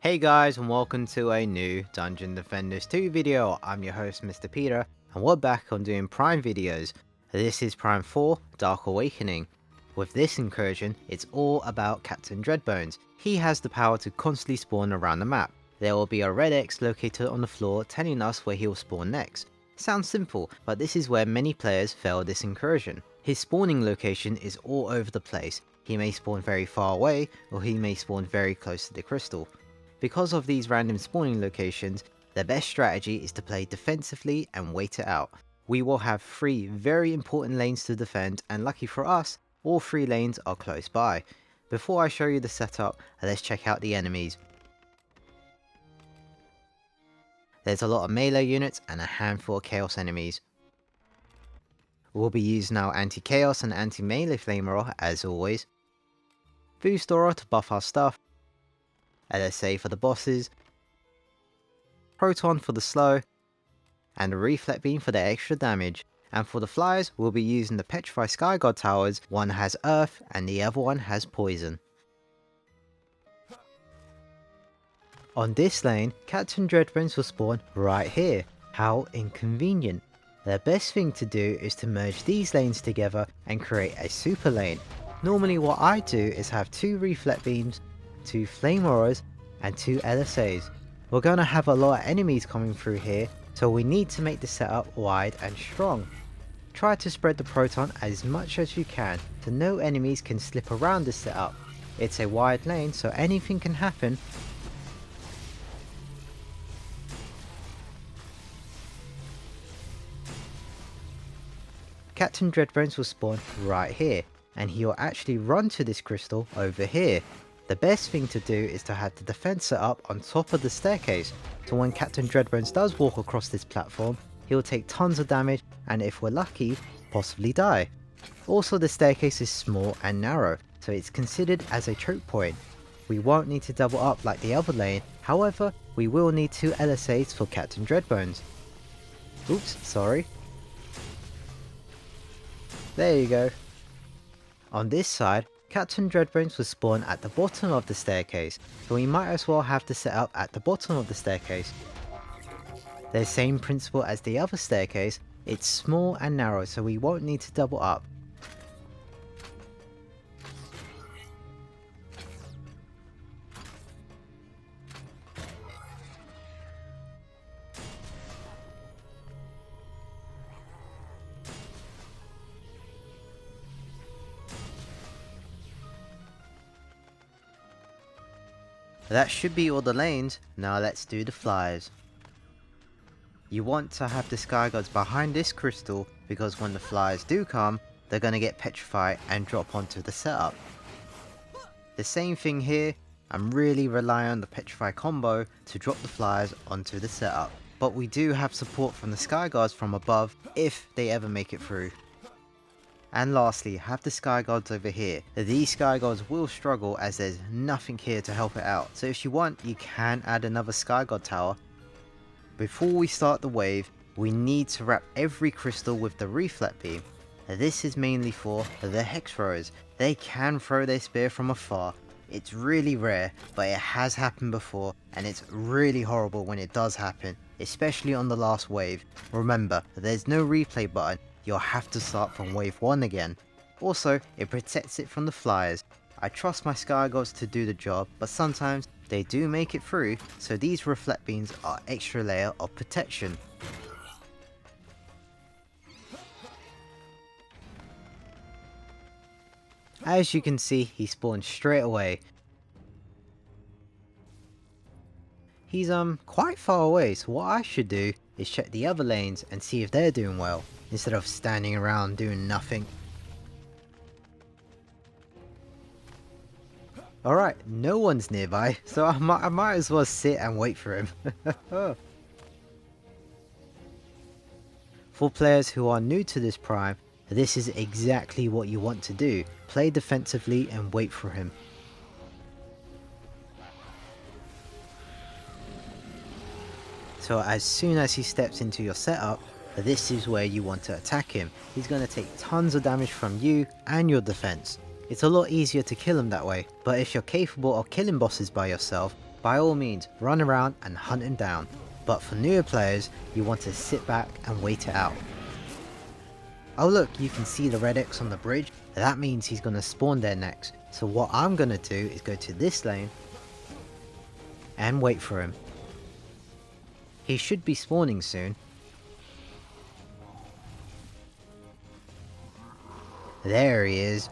Hey guys, and welcome to a new Dungeon Defenders 2 video. I'm your host Mr. Peter, and we're back on doing Prime videos. This is Prime 4, Dark Awakening. With this incursion, it's all about Captain Dreadbones. He has the power to constantly spawn around the map. There will be a red X located on the floor telling us where he will spawn next. Sounds simple, but this is where many players fail this incursion. His spawning location is all over the place. He may spawn very far away, or he may spawn very close to the crystal. Because of these random spawning locations, the best strategy is to play defensively and wait it out. We will have 3 very important lanes to defend, and lucky for us, all 3 lanes are close by. Before I show you the setup, let's check out the enemies. There's a lot of melee units and a handful of chaos enemies. We'll be using our anti-chaos and anti-melee flamer as always. Boost aura to buff our stuff. LSA for the bosses, Proton for the slow, and a reflect beam for the extra damage. And for the flyers, we'll be using the Petrify Sky God towers. One has earth and the other one has poison. On this lane, Captain Dreadbones will spawn right here. How inconvenient. The best thing to do is to merge these lanes together and create a super lane. Normally what I do is have 2 reflect beams, 2 flame auras, and 2 LSAs. We're going to have a lot of enemies coming through here, so we need to make the setup wide and strong. Try to spread the Proton as much as you can, so no enemies can slip around the setup. It's a wide lane, so anything can happen. Captain Dreadbones will spawn right here, and he will actually run to this crystal over here. The best thing to do is to have the defense set up on top of the staircase, so when Captain Dreadbones does walk across this platform, he will take tons of damage and if we're lucky, possibly die. Also the staircase is small and narrow, so it's considered as a choke point. We won't need to double up like the other lane, however we will need 2 LSAs for Captain Dreadbones. Oops, sorry. There you go. On this side, Captain Dreadbones will spawn at the bottom of the staircase, so we might as well have the setup at the bottom of the staircase. The same principle as the other staircase, it's small and narrow, so we won't need to double up. That should be all the lanes. Now let's do the flyers. You want to have the sky gods behind this crystal, because when the flyers do come, they're going to get petrified and drop onto the setup. The same thing here, I'm really relying on the petrify combo to drop the flyers onto the setup. But we do have support from the sky guards from above if they ever make it through. And lastly, have the sky gods over here. These sky gods will struggle as there's nothing here to help it out. So if you want, you can add another sky god tower. Before we start the wave, we need to wrap every crystal with the reflect beam. This is mainly for the hex throwers. They can throw their spear from afar. It's really rare, but it has happened before, and it's really horrible when it does happen, especially on the last wave. Remember, there's no replay button. You'll have to start from wave 1 again. Also, it protects it from the flyers. I trust my sky gods to do the job, but sometimes they do make it through, so these reflect beams are extra layer of protection. As you can see, he spawned straight away. He's quite far away, so what I should do is check the other lanes and see if they're doing well, instead of standing around doing nothing. Alright, no one's nearby, so I might as well sit and wait for him. For players who are new to this prime, this is exactly what you want to do. Play defensively and wait for him. So as soon as he steps into your setup, this is where you want to attack him. He's going to take tons of damage from you and your defense. It's a lot easier to kill him that way, but if you're capable of killing bosses by yourself, by all means run around and hunt him down, but for newer players you want to sit back and wait it out. Oh look, you can see the red X on the bridge, that means he's going to spawn there next, so what I'm going to do is go to this lane and wait for him. He should be spawning soon. There he is.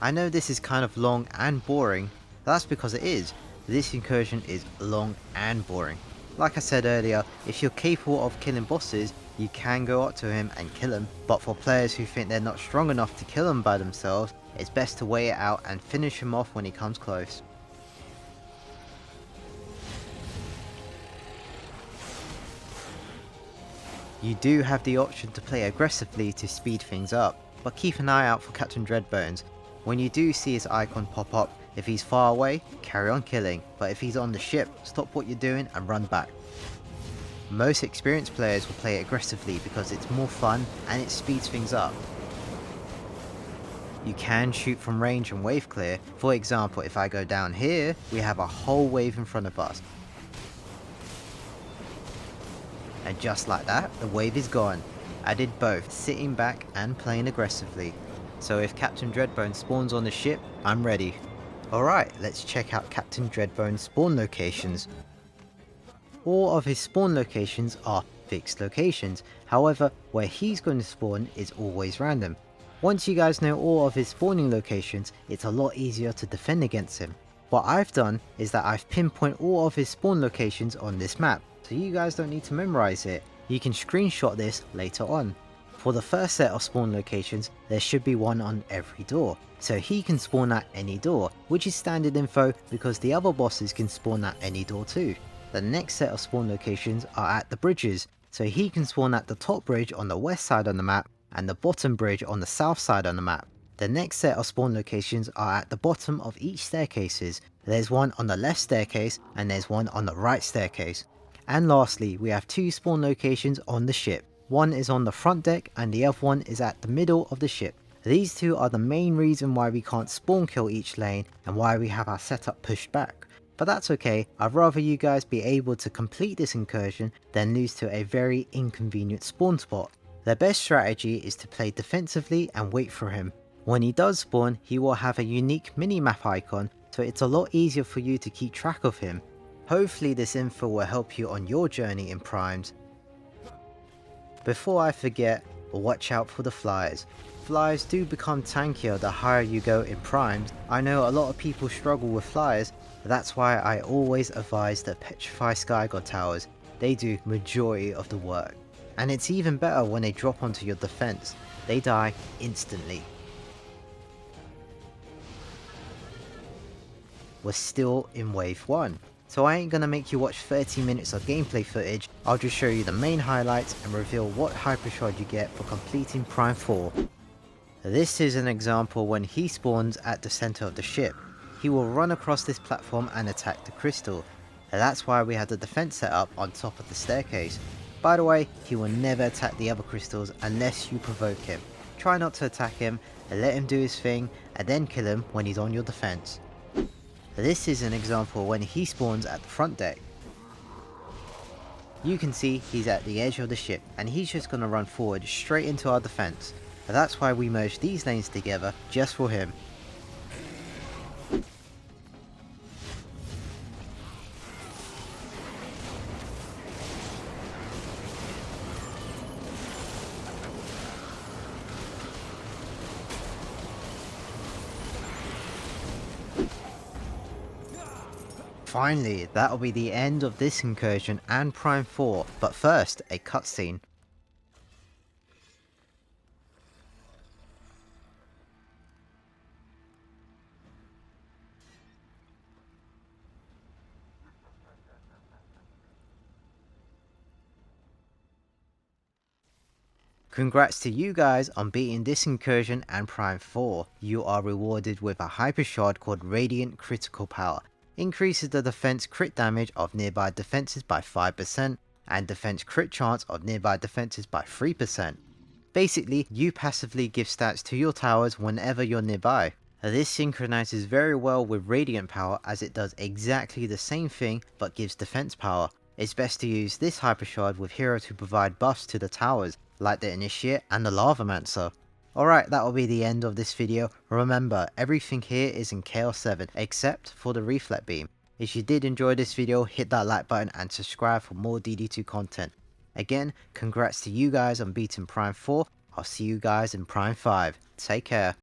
I know this is kind of long and boring, that's because it is. This incursion is long and boring. Like I said earlier, if you're capable of killing bosses, you can go up to him and kill him, but for players who think they're not strong enough to kill him by themselves, it's best to wait it out and finish him off when he comes close. You do have the option to play aggressively to speed things up, but keep an eye out for Captain Dreadbones. When you do see his icon pop up, if he's far away, carry on killing, but if he's on the ship, stop what you're doing and run back. Most experienced players will play aggressively because it's more fun and it speeds things up. You can shoot from range and wave clear. For example, if I go down here, we have a whole wave in front of us. And just like that, the wave is gone. I did both, sitting back and playing aggressively. So if Captain Dreadbones spawns on the ship, I'm ready. Alright, let's check out Captain Dreadbones' spawn locations. All of his spawn locations are fixed locations, however, where he's going to spawn is always random. Once you guys know all of his spawning locations, it's a lot easier to defend against him. What I've done is that I've pinpointed all of his spawn locations on this map, so you guys don't need to memorize it. You can screenshot this later on. For the first set of spawn locations, there should be one on every door, so he can spawn at any door, which is standard info because the other bosses can spawn at any door too. The next set of spawn locations are at the bridges, so he can spawn at the top bridge on the west side on the map and the bottom bridge on the south side on the map. The next set of spawn locations are at the bottom of each staircases. There's one on the left staircase and there's one on the right staircase. And lastly, we have two spawn locations on the ship. One is on the front deck and the other one is at the middle of the ship. These two are the main reason why we can't spawn kill each lane and why we have our setup pushed back. But that's okay, I'd rather you guys be able to complete this incursion than lose to a very inconvenient spawn spot. The best strategy is to play defensively and wait for him. When he does spawn, he will have a unique mini-map icon, so it's a lot easier for you to keep track of him. Hopefully this info will help you on your journey in primes. Before I forget, watch out for the flyers. Flyers do become tankier the higher you go in primes. I know a lot of people struggle with flyers, that's why I always advise the Petrify Sky God Towers. They do majority of the work. And it's even better when they drop onto your defense. They die instantly. We're still in wave 1. So I ain't gonna make you watch 30 minutes of gameplay footage, I'll just show you the main highlights and reveal what hyper shard you get for completing Prime 4. This is an example when he spawns at the center of the ship. He will run across this platform and attack the crystal. That's why we have the defense set up on top of the staircase. By the way, he will never attack the other crystals unless you provoke him. Try not to attack him, and let him do his thing, and then kill him when he's on your defense. This is an example when he spawns at the front deck. You can see he's at the edge of the ship, and he's just going to run forward straight into our defense. That's why we merged these lanes together just for him. Finally, that'll be the end of this incursion and Prime 4, but first, a cutscene. Congrats to you guys on beating this incursion and Prime 4. You are rewarded with a hyper shard called Radiant Critical Power. Increases the defense crit damage of nearby defenses by 5% and defense crit chance of nearby defenses by 3%. Basically, you passively give stats to your towers whenever you're nearby. This synchronizes very well with Radiant power as it does exactly the same thing but gives defense power. It's best to use this Hyper Shard with heroes who provide buffs to the towers, like the Initiate and the Lavamancer. Alright, that will be the end of this video. Remember, everything here is in Chaos 7 except for the Reflect Beam. If you did enjoy this video, hit that like button and subscribe for more DD2 content. Again, congrats to you guys on beating Prime 4. I'll see you guys in Prime 5. Take care.